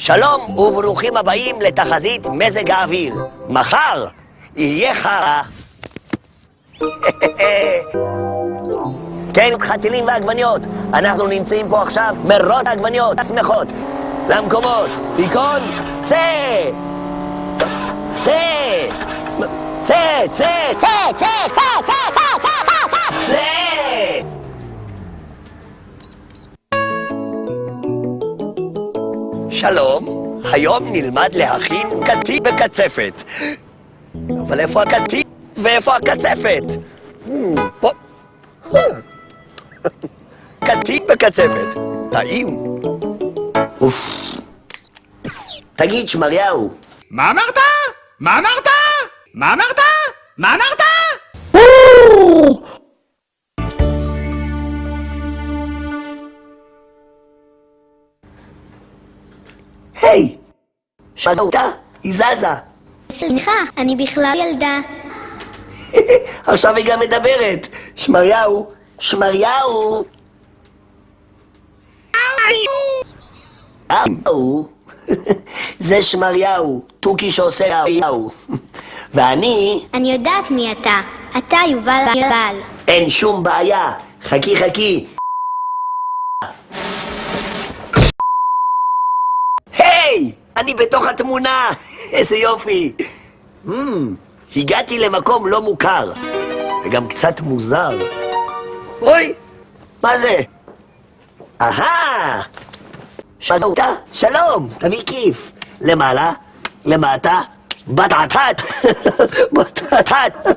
שלום וברוכים הבאים לתחזית מזג האוויר. מחר יהיה חרא. כן, חצילים ועגבניות. אנחנו נמצאים פה עכשיו מרוט העגבניות השמחות. למקומות, היכון, צא! צא! צא! צא! צא! צא! צא! צא! צא! שלום, היום נלמד להכין קטיף בקצפת. אבל איפה הקטיף ואיפה הקצפת? קטיף בקצפת, טעים. תגיד, שמריהו. מה אמרת? מה אמרת? מה אמרת? מה אמרת? היי! שמעו אותה? היא זזה. סליחה, אני בכלל ילדה. עכשיו היא גם מדברת. שמריהו, שמריהו. זה שמריהו, תוכי שעושה יאו. ואני... אני יודעת מי אתה. אתה יובל בעל. אין שום בעיה. חכי חכי. היי! אני בתוך התמונה! איזה יופי! הגעתי למקום לא מוכר. וגם קצת מוזר. אוי! מה זה? אהה! שלום! שלום! תביא כיף! למעלה, למטה, בטטט! בטטט!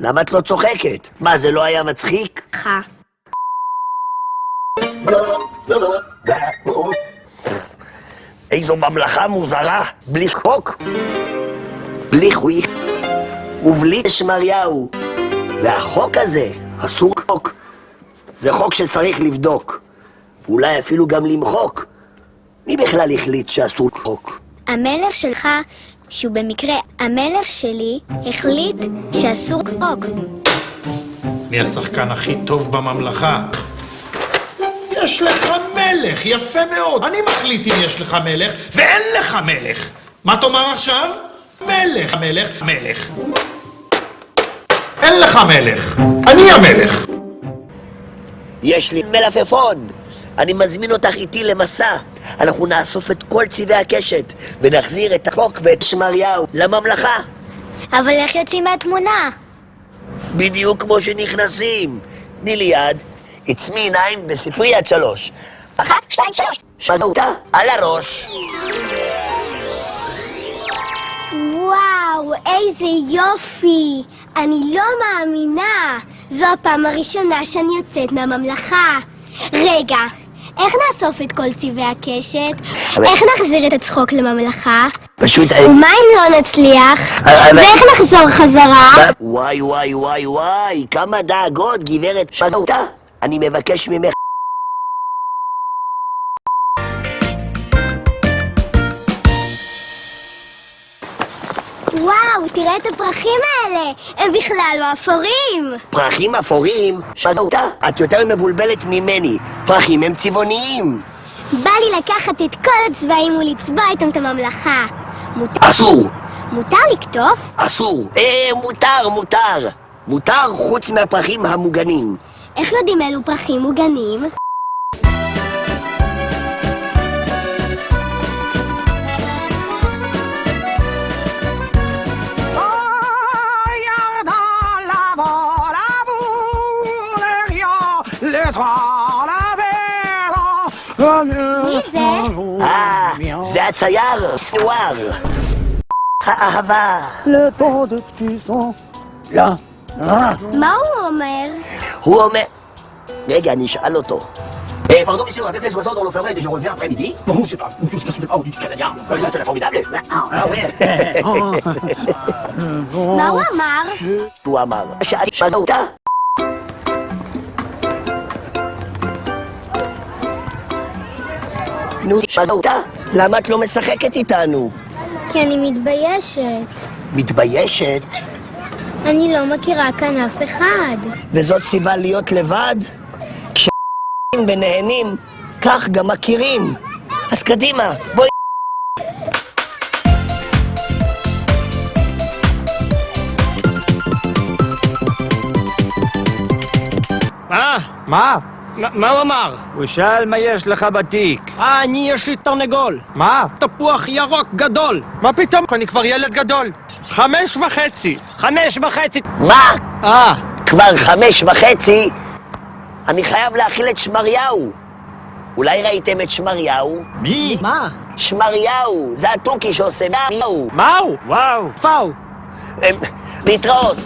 למה את לא צוחקת? מה, זה לא היה מצחיק? איזו ממלכה מוזרה, בלי חוק, בלי חוי ובלי שמריהו. והחוק הזה, אסור חוק, זה חוק שצריך לבדוק, ואולי אפילו גם למחוק. מי בכלל החליט שאסור חוק? המלך שלך, שהוא במקרה המלך שלי, החליט שאסור חוק. אני השחקן הכי טוב בממלכה. יש לך מלך, יפה מאוד. אני מחליט אם יש לך מלך ואין לך מלך. מה תאמר עכשיו? מלך, מלך, מלך. אין לך מלך, אני המלך. יש לי מלפפון. אני מזמין אותך איתי למסע. אנחנו נאסוף את כל צבעי הקשת ונחזיר את החוק ואת שמריהו לממלכה. אבל איך יוצאים מהתמונה? בדיוק כמו שנכנסים. תני לי יד. עצמי עיניים בספרי עד 3. 1, 2, 3. שמעו אותה? על הראש. וואו, איזה יופי! אני לא מאמינה! זו הפעם הראשונה שאני יוצאת מהממלכה. רגע, איך נאסוף את כל צבעי הקשת? איך נחזיר את הצחוק לממלכה? פשוט... ומה אם לא נצליח? ואיך נחזור חזרה? וואי וואי וואי וואי, כמה דאגות, גברת. שמעו אותה? אני מבקש ממך. וואו, תראה את הפרחים האלה! הם בכלל לא אפורים! פרחים אפורים? שמעו אותה? את יותר מבולבלת ממני. פרחים הם צבעוניים. בא לי לקחת את כל הצבעים ולצבוע איתם את הממלכה. אסור. מותר לקטוף? אסור. מותר, מותר. מותר חוץ מהפרחים המוגנים. איך יודעים אלו פרחים מוגנים? מי זה? זה הצייר, סנואר. האהבה. מה הוא אומר? הוא אומר... רגע, אני אשאל אותו. Pardon, monsieur, avec les oiseaux dans le forêt et je reviens après-midi. Non, c'est pas une chose qui se fait du Canadien. C'est formidable. Ah ouais. מה הוא אמר? הוא אמר. שאלת אותה? נו, שאלת אותה? למה את לא משחקת איתנו? כי אני מתביישת. מתביישת? אני לא מכירה כאן אף אחד. וזאת סיבה להיות לבד? כשנהנים, כך גם מכירים. אז קדימה, בואי. מה? מה הוא אמר? הוא שאל מה יש לך בתיק. אני יש לי תרנגול. מה? תפוח ירוק גדול. מה פתאום? אני כבר ילד גדול. 5.5. 5.5. מה? אה, כבר 5:30? אני חייב להאכיל את שמריהו. אולי ראיתם את שמריהו? מי? מה? שמריהו, זה התוכי שעושה מיהו. מהו? וואו. פאו. להתראות.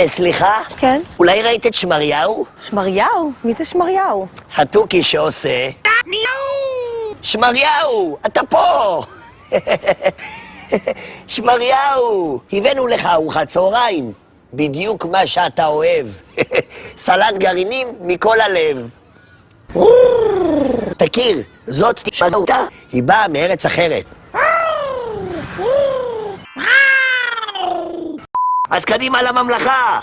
סליחה? כן? אולי ראית את שמריהו? שמריהו? מי זה שמריהו? התוכי שעושה... שמריהו, אתה פה! שמריהו, הבאנו לך ארוחת צהריים. בדיוק מה שאתה אוהב. סלט גרעינים מכל הלב. תכיר, זאת שמריהותה, היא באה מארץ אחרת. אז קדימה לממלכה!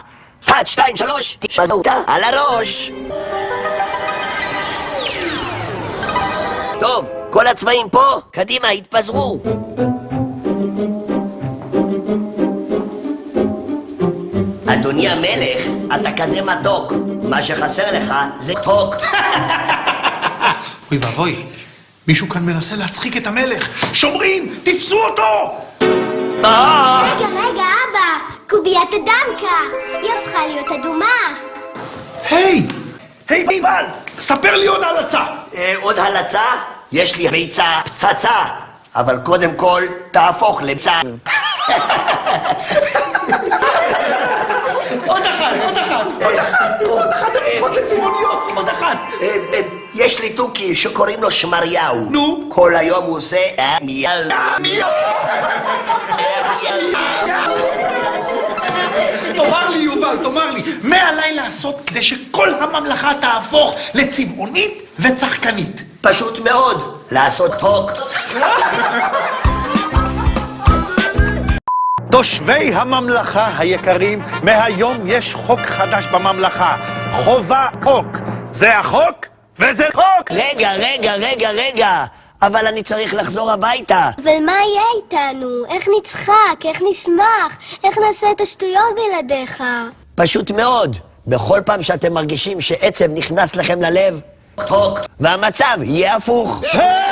1, 2, 3, שמריהותה על הראש! טוב, כל הצבעים פה, קדימה, התפזרו! אדוני המלך, אתה כזה מתוק. מה שחסר לך זה חוק. אוי ואבוי, מישהו כאן מנסה להצחיק את המלך. שומרים, תפסו אותו! רגע, אבא, קוביית הדמקה. היא הפכה להיות אדומה. היי, ביבל, ספר לי עוד הלצה. עוד הלצה? יש לי ביצה פצצה, אבל קודם כל תהפוך לביצה. עוד אחת, עוד לצבעוניות, עוד אחת. יש לי תוכי שקוראים לו שמריהו. נו? כל היום הוא עושה... מיאל. תאמר לי, יובל, תאמר לי, מה עליי לעשות כדי שכל הממלכה תהפוך לצבעונית וצחקנית? פשוט מאוד, לעשות חוק. תושבי הממלכה היקרים, מהיום יש חוק חדש בממלכה. חובה חוק. זה החוק וזה חוק! רגע, אבל אני צריך לחזור הביתה. אבל מה יהיה איתנו? איך נצחק? איך נשמח? איך נעשה את השטויות בלעדיך? פשוט מאוד. בכל פעם שאתם מרגישים שעצב נכנס לכם ללב, חוק, והמצב יהיה הפוך. היי!